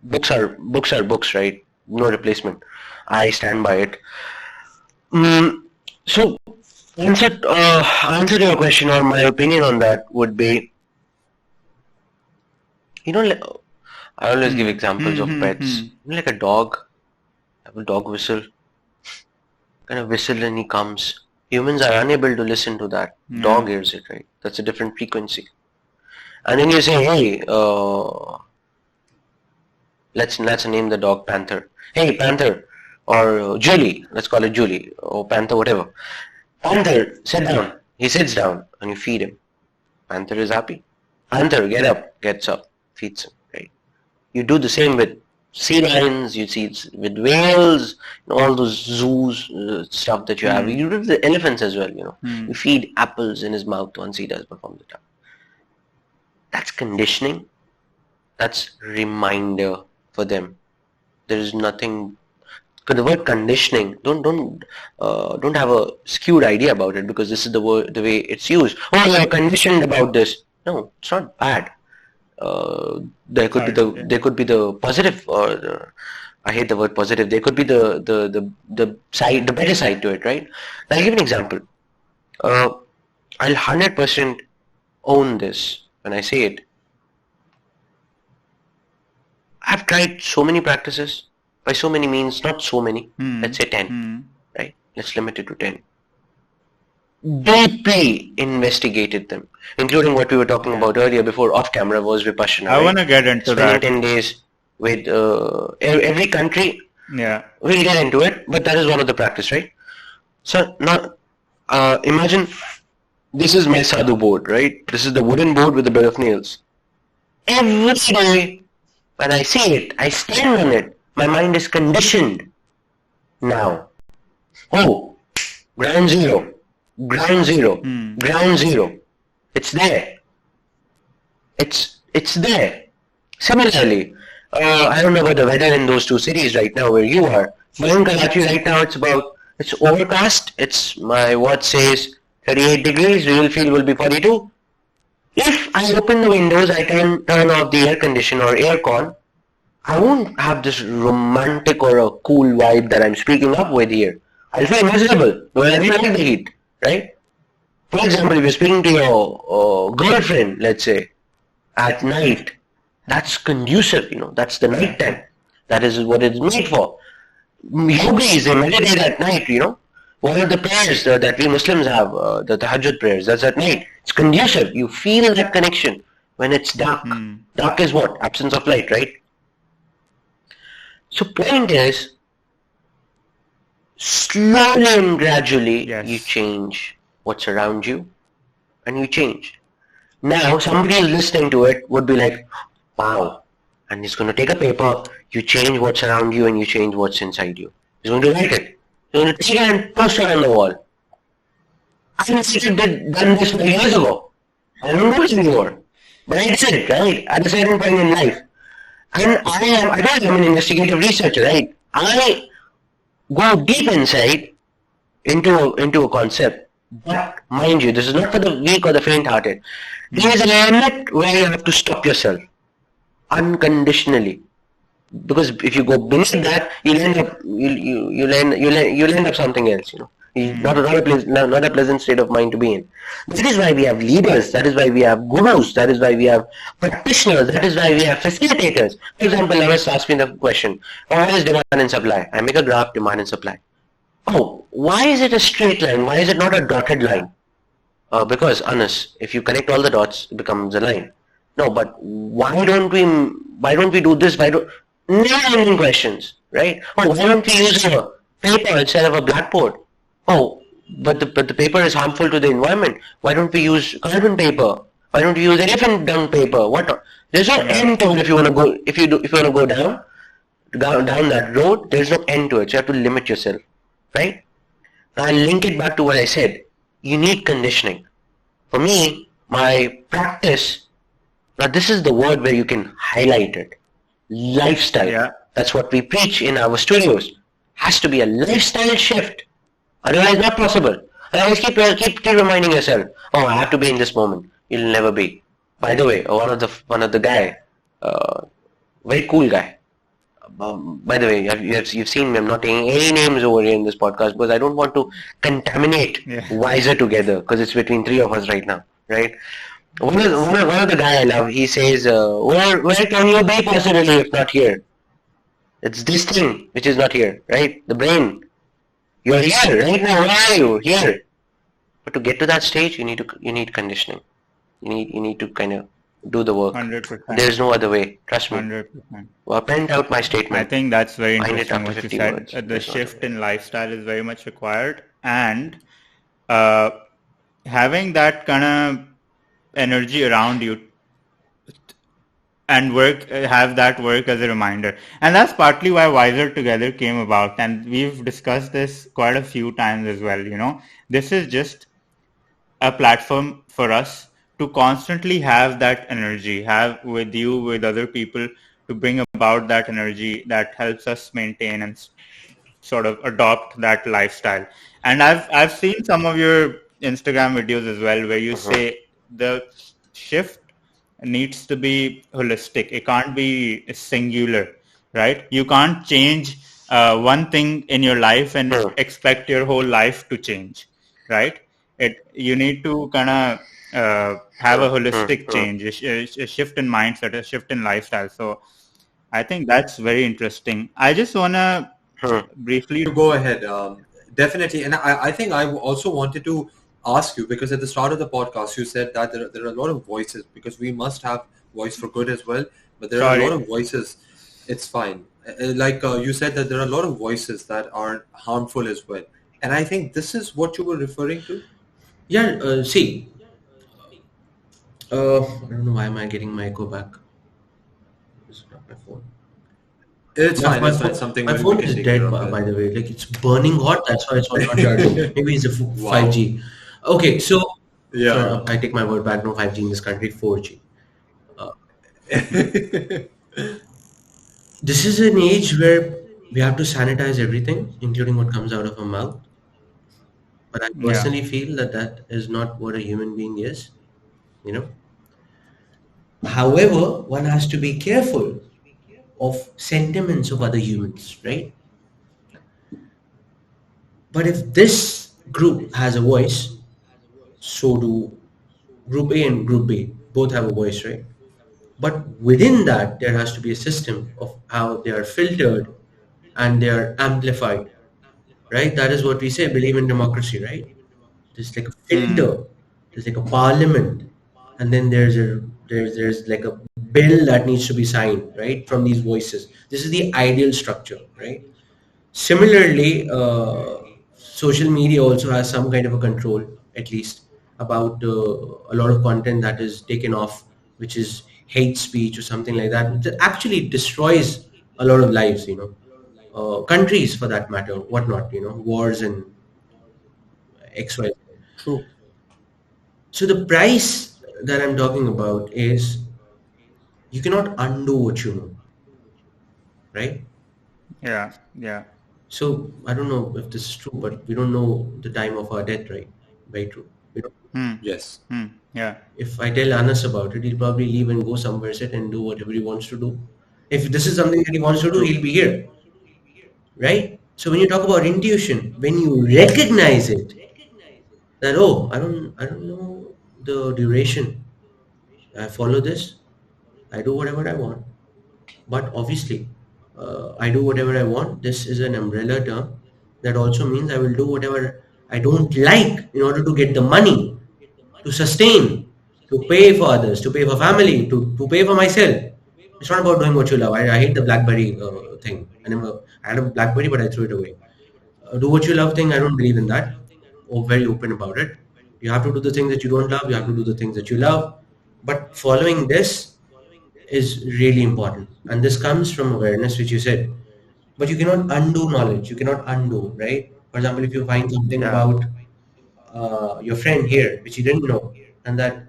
books are books, right? No replacement. I stand by it. So answer to your question, or my opinion on that would be, I always give examples of pets. Like a dog, have a dog whistle, kind of whistle and he comes. Humans are unable to listen to that. Dog hears it, right? That's a different frequency. And then you say, hey, let's name the dog Panther. Hey, Panther, or Julie, let's call it Julie, or Panther, whatever. Panther, sit down. He sits down, and you feed him. Panther is happy. Panther, get up, gets up, feeds him, right? You do the same with sea lions, you see it with whales, all those zoos stuff that you have. You do the elephants as well, You feed apples in his mouth once he does perform the task. That's conditioning. That's reminder for them. There is nothing. Because the word conditioning, don't have a skewed idea about it, because this is the way it's used. Oh, you're conditioned about this. No, it's not bad. There could be the positive, or I hate the word positive. There could be the better side to it, right? I'll give an example. I'll 100% own this when I say it. I've tried so many practices. By so many means, not so many. Let's say 10, right? Let's limit it to 10. Deeply investigated them, including what we were talking about earlier before off camera was Vipassana. I want to get into Spending that. 10 days with every country. Yeah. We'll get into it, but that is one of the practice, right? So now, imagine this is my Sadhu board, right? This is the wooden board with a bed of nails. Every day when I see it, I stand on it. My mind is conditioned now. Oh, ground zero, ground zero, ground zero. It's there. It's there. Similarly, I don't know about the weather in those two cities right now where you are. But in Karachi right now it's overcast. My watch says 38 degrees, real feel will be 42. If I open the windows, I can turn off the air condition or aircon. I won't have this romantic or a cool vibe that I'm speaking up with here. I'll feel miserable because I don't like the heat, right? For example, if you're speaking to your girlfriend, let's say, at night, that's conducive, that's the night time. That is what it's made for. Yogis, they meditate at night, One of the prayers that we Muslims have, the Tahajjud prayers, that's at night. It's conducive. You feel that connection when it's dark. Dark is what? Absence of light, right? So point is, slowly and gradually, you change what's around you, and you change. Now, somebody who's listening to it would be like, wow. And he's going to take a paper, you change what's around you, and you change what's inside you. He's going to write it. He's going to take it and post it on the wall. I done this many years ago. I don't do it anymore. But I did it, right? At a certain point in life. And I'm an investigative researcher, right? I go deep inside into a concept. But mind you, this is not for the weak or the faint-hearted. There is a limit where you have to stop yourself unconditionally. Because if you go beneath that, you'll end up something else. Not a pleasant state of mind to be in. That is why we have leaders. That is why we have gurus. That is why we have practitioners. That is why we have facilitators. For example, Lavis asked me the question, what is demand and supply? I make a graph, demand and supply. Oh, why is it a straight line? Why is it not a dotted line? Because, Anas, if you connect all the dots, it becomes a line. No, but why don't we do this? Never-ending questions, right? Oh, why don't we use a paper instead of a blackboard? Oh, but the paper is harmful to the environment. Why don't we use carbon paper? Why don't you use elephant dung paper? What not? There's no Yeah. end to it if you want to go if you want to go down that road. There's no end to it. So you have to limit yourself, right? I'll link it back to what I said. You need conditioning. For me, my practice. Now this is the word where you can highlight it. Lifestyle. Yeah. That's what we preach in our studios. Has to be a lifestyle shift. Otherwise, not possible. Otherwise, keep reminding yourself, oh, I have to be in this moment. You'll never be. By the way, one of the guy, very cool guy. By the way, you've seen me. I'm not taking any names over here in this podcast because I don't want to contaminate Wiser together because it's between three of us right now, right? One of the guy I love, he says, where can you be possibly if not here? It's this thing which is not here, right? The brain. You're here right now. Where are you? Here. But to get to that stage, you need conditioning. You need to kind of do the work. 100%. There's no other way. Trust me. 100%. Well, print out my I statement. think that's very Find it interesting up to what you 50 said. words. The There's no other shift way. in lifestyle is very much required, and having that kind of energy around you and have that work as a reminder. And that's partly why Wiser Together came about, and we've discussed this quite a few times as well. This is just a platform for us to constantly have that energy, have with you, with other people, to bring about that energy that helps us maintain and sort of adopt that lifestyle. And I've seen some of your Instagram videos as well where you say the shift needs to be holistic. It can't be singular, right? You can't change one thing in your life and expect your whole life to change, right? You need to kind of have a holistic change, a shift in mindset, a shift in lifestyle. So I think that's very interesting. I just want to briefly Go ahead. Definitely. And I think I also wanted to ask you, because at the start of the podcast, you said that there are a lot of voices, because we must have voice for good as well. But there are a lot of voices. It's fine. Like you said that there are a lot of voices that are harmful as well. And I think this is what you were referring to. Yeah, see, I don't know why am I getting my echo back. It's not my phone. It's Yeah, fine. It's fine. Something my we phone can is take dead, care of by it. the way. Like it's burning hot. That's why it's not charging. Maybe it's a 5G. Okay, so sorry, Yeah. I take my word back. No 5G in this country. 4G. This is an age where we have to sanitize everything, including what comes out of our mouth. But I personally feel that that is not what a human being is. You know. However, one has to be careful of sentiments of other humans, right? But if this group has a voice, so do group A and group B. Both have a voice, right? But within that, there has to be a system of how they are filtered and they are amplified, right? That is what we say, believe in democracy, right? There's like a filter, there's like a parliament, and then there's like a bill that needs to be signed, right? From these voices. This is the ideal structure, right? Similarly, social media also has some kind of a control, at least, about a lot of content that is taken off, which is hate speech or something like that. That actually destroys a lot of lives, countries for that matter, whatnot, wars and XY. True. So the price that I'm talking about is you cannot undo what you know, right? Yeah. So I don't know if this is true, but we don't know the time of our death, right? Very true. Yes. Yeah. If I tell Anas about it, he'll probably leave and go somewhere, sit and do whatever he wants to do. If this is something that he wants to do, he'll be here, right? So when you talk about intuition, when you recognize it, that I don't know the duration. I follow this. I do whatever I want. But obviously, I do whatever I want. This is an umbrella term that also means I will do whatever I don't like in order to get the money to sustain, to pay for others, to pay for family, to pay for myself. It's not about doing what you love. I hate the BlackBerry thing. I had a BlackBerry, but I threw it away. Do what you love thing, I don't believe in that. Very open about it. You have to do the things that you don't love. You have to do the things that you love. But following this is really important. And this comes from awareness, which you said. But you cannot undo knowledge. You cannot undo, right? For example, if you find something Yeah. about your friend here, which you didn't know, and that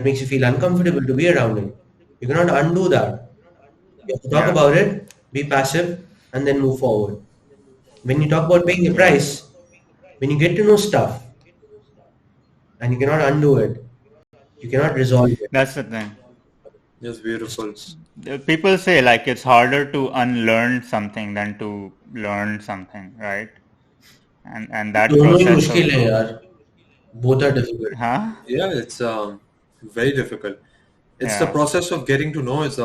makes you feel uncomfortable to be around him, you cannot undo that. You have to talk Yeah. about it, be passive, and then move forward. When you talk about paying a Yeah. price, when you get to know stuff and you cannot undo it, you cannot resolve it. That's the thing. Yes, beautiful. It's- People say like it's harder to unlearn something than to learn something, right? And that दोनों ही process of मुश्किल है यार. Both are difficult. huh? Yeah, it's very difficult. It's the Yeah. process of getting to know is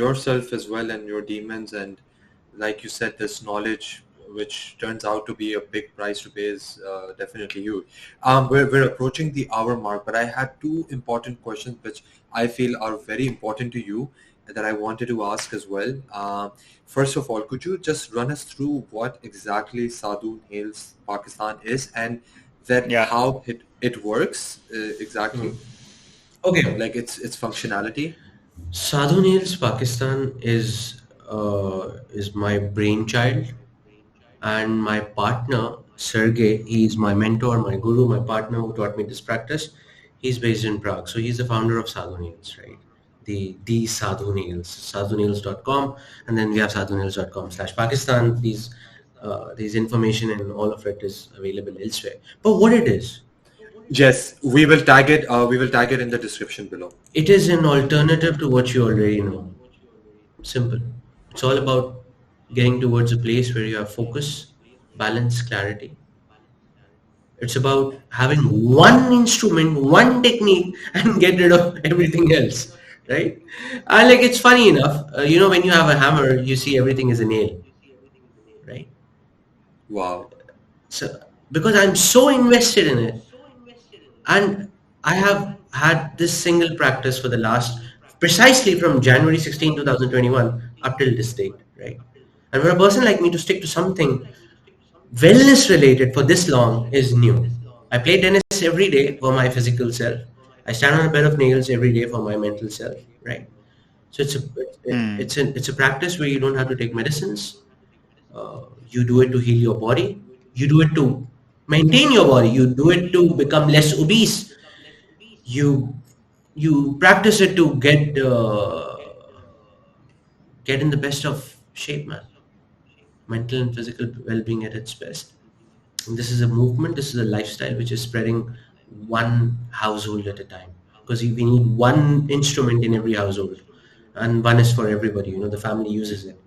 yourself as well and your demons, and like you said, this knowledge which turns out to be a big price to pay is definitely huge. We're approaching the hour mark, but I had two important questions which I feel are very important to you that I wanted to ask as well. First of all, could you just run us through what exactly Sadhu Nails Pakistan is and that Yeah. how it works exactly, Okay. like its functionality? Sadhu Nails Pakistan is my brainchild, and my partner Sergey. He's my mentor, my guru, my partner who taught me this practice. He's based in Prague, so he's the founder of Sadhu Nails, right? The Sadhu Nails, sadhunails.com, and then we have sadhunails.com/Pakistan. These information and all of it is available elsewhere. But what it is, Yes, we will tag it. We will tag it in the description below. it is an alternative to what you already know. Simple. It's all about getting towards a place where you have focus, balance, clarity. It's about having one instrument, one technique, and get rid of everything else, right? And like it's funny enough, when you have a hammer, you see everything is a nail, right? Wow. So because I'm so invested in it, and I have had this single practice for the last precisely from January 16, 2021 up till this date, right? And for a person like me to stick to something wellness related for this long is new. I play tennis every day for my physical self. I stand on a bed of nails every day for my mental self, right? So Hmm. it's a practice where you don't have to take medicines. You do it to heal your body. You do it to maintain your body. You do it to become less obese. You you practice it to get in the best of shape, man. Mental and physical well-being at its best. And this is a movement, this is a lifestyle which is spreading one household at a time. Because we need one instrument in every household, and one is for everybody. The family uses it.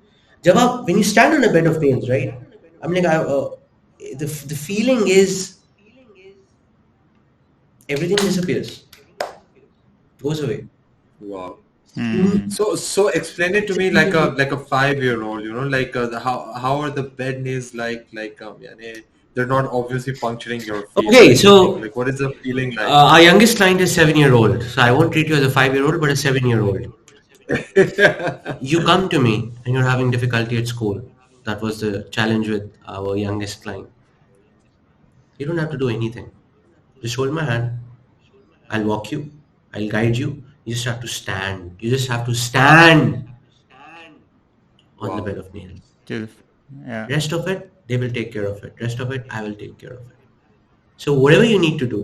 When you stand on a bed of nails, right? I'm like, the feeling is everything disappears, goes away. Wow. Hmm. So explain it to me like a 5-year-old. Like how are the bed nails like yani, they're not obviously puncturing your feet or Okay, anything. so Like what is the feeling like? our youngest client is 7-year-old, so I won't treat you as a 5-year-old, but a 7-year-old. You come to me and you're having difficulty at school. That was the challenge with our youngest client. You don't have to do anything. Just hold my hand. I'll walk you. I'll guide you. You just have to stand. You just have to stand on the Wow. bed of nails. Just yeah. Rest of it, they will take care of it. Rest of it, I will take care of it. So whatever you need to do,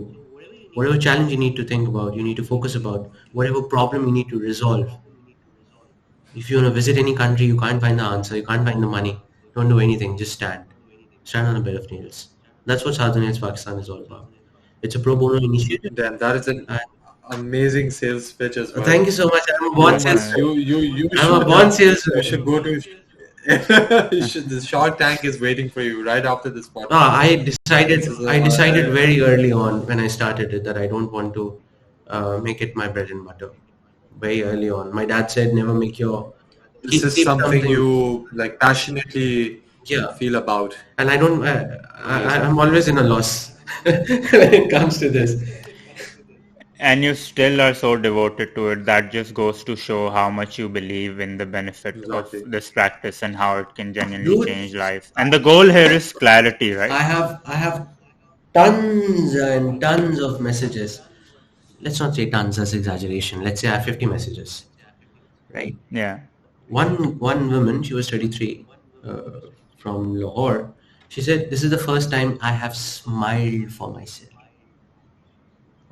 whatever challenge you need to think about, you need to focus about, whatever problem you need to resolve. If you want to visit any country, you can't find the answer, you can't find the money, don't do anything, just stand. Stand on a bed of nails. That's what Sadhu Nails Pakistan is all about. It's a pro bono initiative. Then that is an And amazing sales pitch as well. thank you so much. I'm a born You That's salesman. you I'm a should born you should salesman. go to the Shark Tank is waiting for you right after this No, podcast. I This decided is I decided very early on when I started it that I don't want to make it my bread and butter. Very early on, my dad said never make your this is keep something something. you like passionately Yeah, feel about. and I don't. Amazing. I'm always in a loss when it comes to this. and you still are so devoted to it. That just goes to show how much you believe in the benefit of Exactly. this practice and how it can genuinely Dude, change lives. And the goal here is clarity, right? I have tons and tons of messages let's not say tons, that's exaggeration. Let's say I have 50 messages, right? Yeah, One woman, she was 33, from Lahore. She said, "This is the first time I have smiled for myself."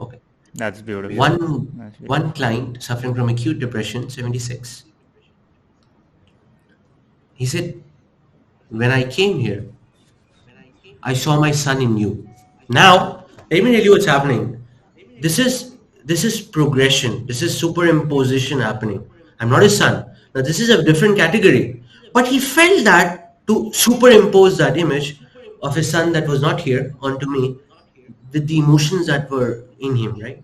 Okay. that's beautiful. Beautiful. One That's beautiful. one client suffering from acute depression, 76. He said, "When I came here, I saw my son in you." Now, let me tell you what's happening. This is progression. This is superimposition happening. I'm not his son. Now this is a different category. But he felt that to superimpose that image of his son that was not here onto me with the emotions that were in him, right?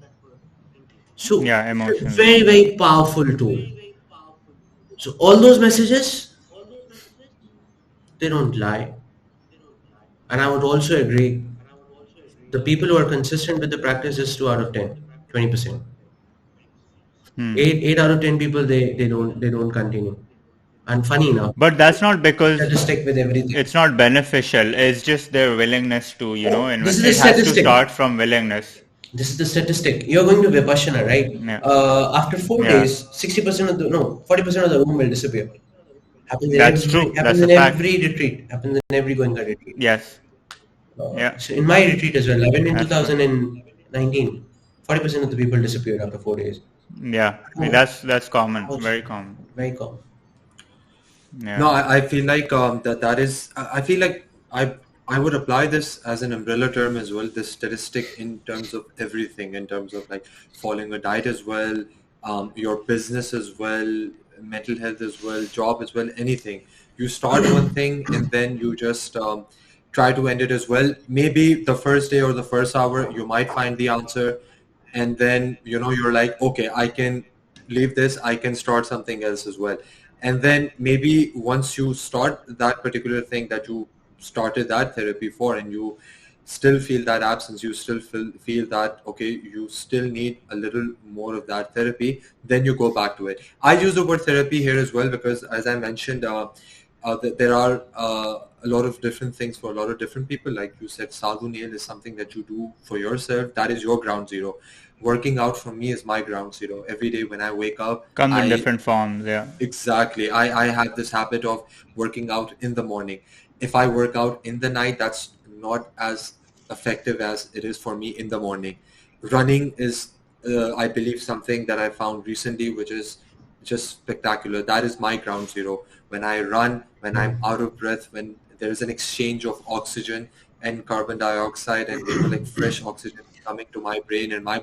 So Yeah, emotions. very, Yeah. very powerful tool. So all those messages, they don't lie. And I would also agree, the people who are consistent with the practice is 2 out of 10, 20%. Hmm. Eight out of 10 people, they don't continue. And funny enough, But that's not because statistic with everything. it's not beneficial. It's just their willingness to, Oh, this is the it has to statistic. start from willingness. This is the statistic. You're going to Vipassana, right? Yeah. After four Yeah. days, 60% of the no, 40% of the room will disappear. That's true. That's Happens a in fact. every retreat. Happens in every Goenka retreat. Yes. Yeah. So in my retreat as well, I went in That's true. 2019. 40% of the people disappeared after 4 days. Yeah. Oh, That's I common. was Very common. very calm. Yeah. No, I feel like that is I feel like I would apply this as an umbrella term as well. This statistic in terms of everything, in terms of like following a diet as well, your business as well, mental health as well, job as well, anything. You start one thing and then you just try to end it as well. Maybe the first day or the first hour you might find the answer, and then you're like, okay, I can leave this, I can start something else as well. And then maybe once you start that particular thing that you started that therapy for, and you still feel that absence, you still feel that okay, you still need a little more of that therapy, then you go back to it. I use the word therapy here as well because, as I mentioned, there are a lot of different things for a lot of different people. Like you said, Sadhu Nail is something that you do for yourself. That is your ground zero. Working out for me is my ground zero. Every day when I wake up, Comes in I different forms. Yeah. exactly. I have this habit of working out in the morning. If I work out in the night, that's not as effective as it is for me in the morning. Running is, I believe, something that I found recently, which is just spectacular. That is my ground zero. When I run, when I'm out of breath, when there is an exchange of oxygen and carbon dioxide, and like fresh oxygen coming to my brain and my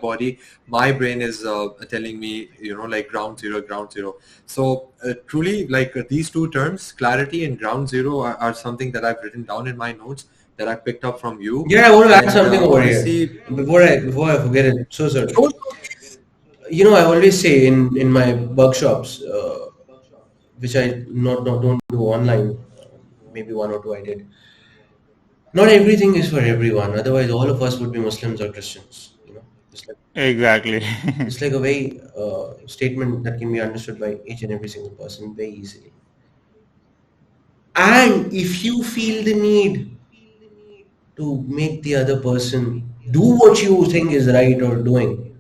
brain is telling me, like ground zero. So truly, like these two terms, clarity and ground zero, are something that I've written down in my notes that I picked up from you. Yeah, I want to add And something over here honestly, before I forget it. So sorry. sure. I always say in my workshops, which I not don't do online. Maybe one or two I did. Not everything is for everyone. Otherwise, all of us would be Muslims or Christians. It's like Exactly. it's like a very statement that can be understood by each and every single person very easily. And if you feel the need to make the other person do what you think is right or doing,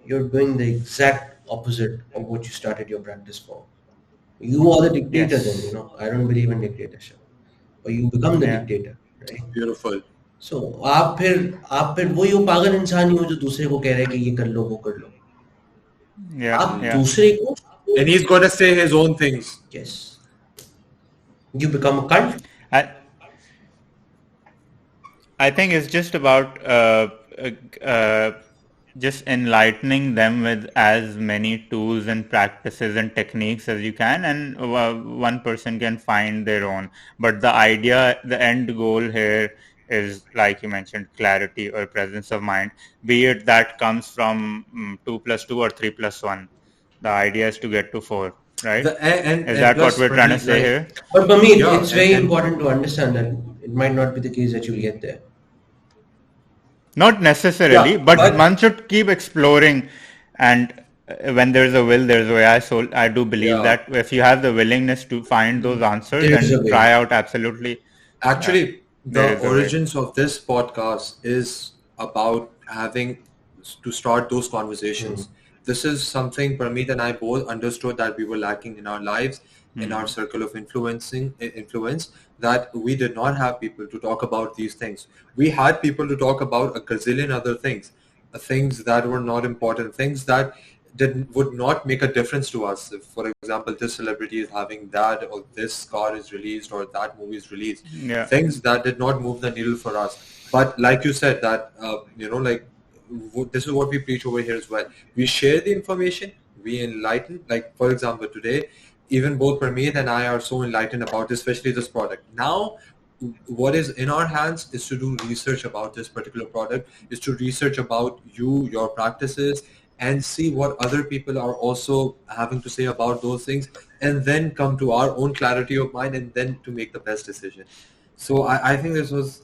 you're doing the exact opposite of what you started your practice for. You are the dictator then, Yes. I don't believe in dictatorship. Or you become the Yeah. dictator, right? Beautiful. So आप फिर वही वो पागल इंसान ही हो जो दूसरे को कह रहे हैं कि ये कर लो वो कर लो. Yeah. आप Yeah. दूसरे को And he's going to say his own things. yes, you become a cult. I I think it's just about just enlightening them with as many tools and practices and techniques as you can, and one person can find their own. But the idea, the end goal here is, like you mentioned, clarity or presence of mind, be it that comes from 2 plus 2 or 3 plus 1. The idea is to get to 4, right? Is And that what plus we're for trying to me, say like, here? But for me, yeah, it's very and important to understand that it might not be the case that you'll get there. Not necessarily, yeah, but but one should keep exploring. And when there's a will, there's a way. I do believe yeah. that if you have the willingness to find those answers There is a and way. try out, absolutely, Actually, there the is a way. origins of this podcast is about having start those conversations. This is something Parmeet and I both understood that we were lacking in our lives, in our circle of influence, that we did not have people to talk about these things. We had people to talk about a gazillion other things, things that were not important, things that would not make a difference to us. If, for example, this celebrity is having that, or this car is released, or that movie is released, Yeah. things that did not move the needle for us. But like you said, that like this is what we preach over here as well. We share the information, we enlighten. Like for example, today, even both Parmeet and I are so enlightened about, especially this product. Now, what is in our hands is to do research about this particular product, is to research about you, your practices, and see what other people are also having to say about those things, and then come to our own clarity of mind, and then to make the best decision. So I think this was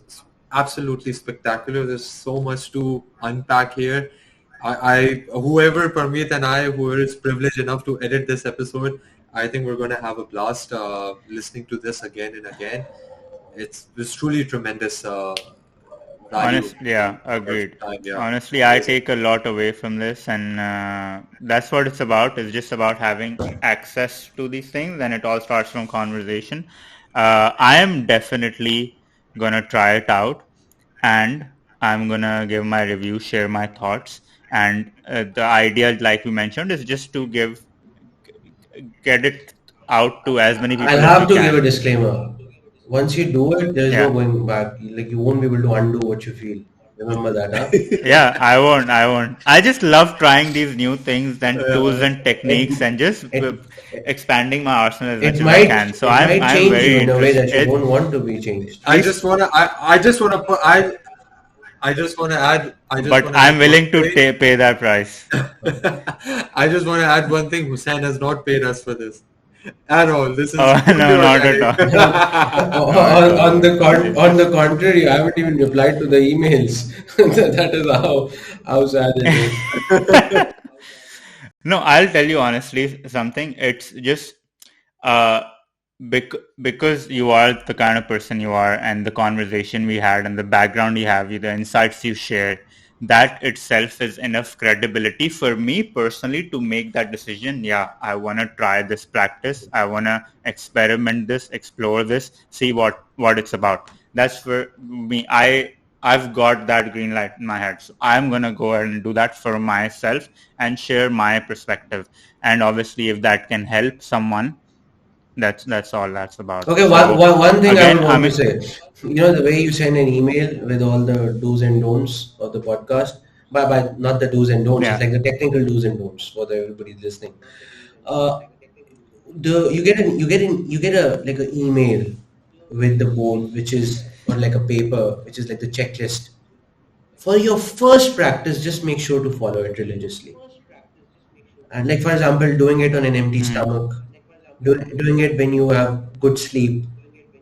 absolutely spectacular. There's so much to unpack here. Whoever Parmeet and I, who is privileged enough to edit this episode, I think we're going to have a blast listening to this again and again. It's truly tremendous value Yeah, for agreed. time. Yeah, Honestly, I amazing. take a lot away from this, and that's what it's about. It's just about having access to these things, and it all starts from conversation. I am definitely gonna try it out, and I'm gonna give my review, share my thoughts, and the idea, like we mentioned, is just to get it out to as many I'll people as we have to give a can. disclaimer. Once you do it, there is no Yeah. going back. Like you won't be able to undo what you feel. Remember that, huh? Yeah, I won't. I won't. I just love trying these new things and tools Uh, and It techniques and just it expanding my arsenal as it much as I might can. So it might I'm change you very in a way interested. that you won't want to be changed. I Please, just wanna I just wanna put I just but wanna I'm add one willing to thing. pay that price. I just wanna add one thing. Husain has not paid us for this at all. This is Oh purely no, not at organic. all. Not at all. On the contrary, I haven't even replied to the emails. That is how sad it is. No, I'll tell you honestly something. It's just uh, because you are the kind of person you are, and the conversation we had, and the background you have, the insights you share, that itself is enough credibility for me personally to make that decision. Yeah, I want to try this practice. I want to experiment this, explore this, see what it's about. That's for me. I've got that green light in my head, so I'm gonna go ahead and do that for myself and share my perspective. And obviously, if that can help someone, that's all that's about. Okay, So one thing I would again, I want to mean, say, the way you send an email with all the do's and don'ts of the podcast, by not the do's and don'ts, it's yeah, like the technical do's and don'ts for everybody listening. Uh, you get a like an email with the board, which is or like a paper, which is like the checklist. For your first practice, just make sure to follow it religiously. And like for example, doing it on an empty mm, stomach, doing it when you have good sleep.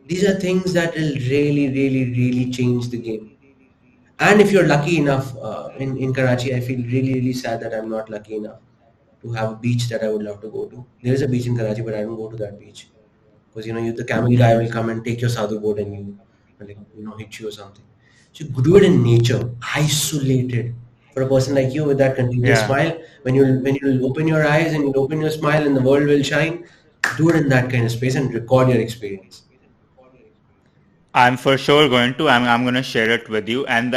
These are things that will really, really, really change the game. And if you're lucky enough in Karachi, I feel really, really sad that I'm not lucky enough to have a beach that I would love to go to. There is a beach in Karachi, but I don't go to that beach because the camel guy will mm, come and take your sadhu boat and hit you or something. So you do it in nature, isolated. For a person like you with that continuous yeah. smile, when you open your eyes and you open your smile and the world will shine, do it in that kind of space and record your experience. I'm for sure going to. I'm going to share it with you. And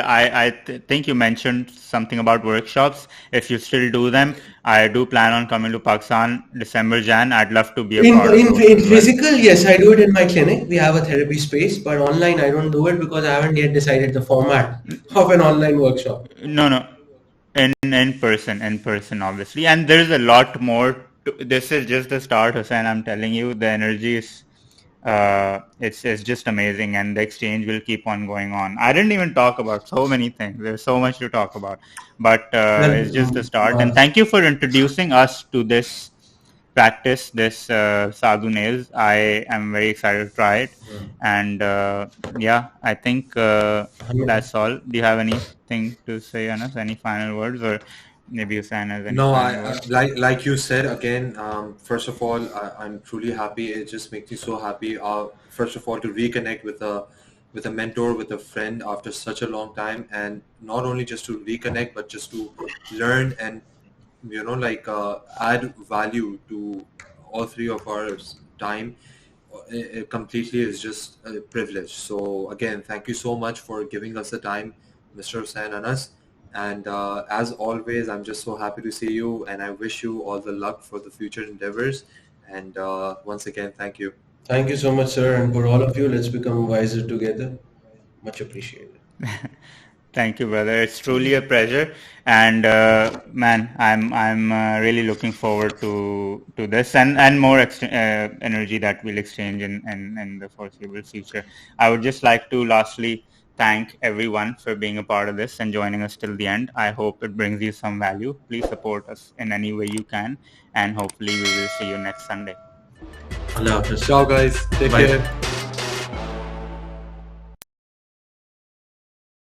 think you mentioned something about workshops. If you still do them, I do plan on coming to Pakistan December Jan. I'd love to be a In, part of in those in as well. physical, yes, I do it in my clinic. We have a therapy space, but online I don't do it because I haven't yet decided the format of an online workshop. No, no, in person, obviously. And there's a lot more. This is just the start, Hussein. I'm telling you, the energy is it's just amazing, and the exchange will keep on going on. I didn't even talk about so many things. There's so much to talk about, but Well, it's just the start. And uh, thank you for introducing us to this practice, this Sadhu Nails. I am very excited to try it, and yeah, I think that's all. Do you have anything to say, Anas? Any final words, or maybe Hussein has any No, final words? like you said again. First of all, I'm truly happy. It just makes me so happy. First of all, to reconnect with with a mentor, with a friend after such a long time, and not only just to reconnect, but just to learn and add value to all three of our time completely is just a privilege. So again, thank you so much for giving us the time, Mr. Hussain Anas. And as always, I'm just so happy to see you, and I wish you all the luck for the future endeavors. And once again, thank you. Thank you so much, sir, and for all of you, let's become wiser together. Much appreciated. Thank you, brother. It's truly a pleasure, and man, I'm really looking forward to this and more energy that we'll exchange in the foreseeable future. I would just like to lastly thank everyone for being a part of this and joining us till the end. I hope it brings you some value. Please support us in any way you can, and hopefully we will see you next Sunday. Allah Hafiz. Ciao, guys. Take Bye. care.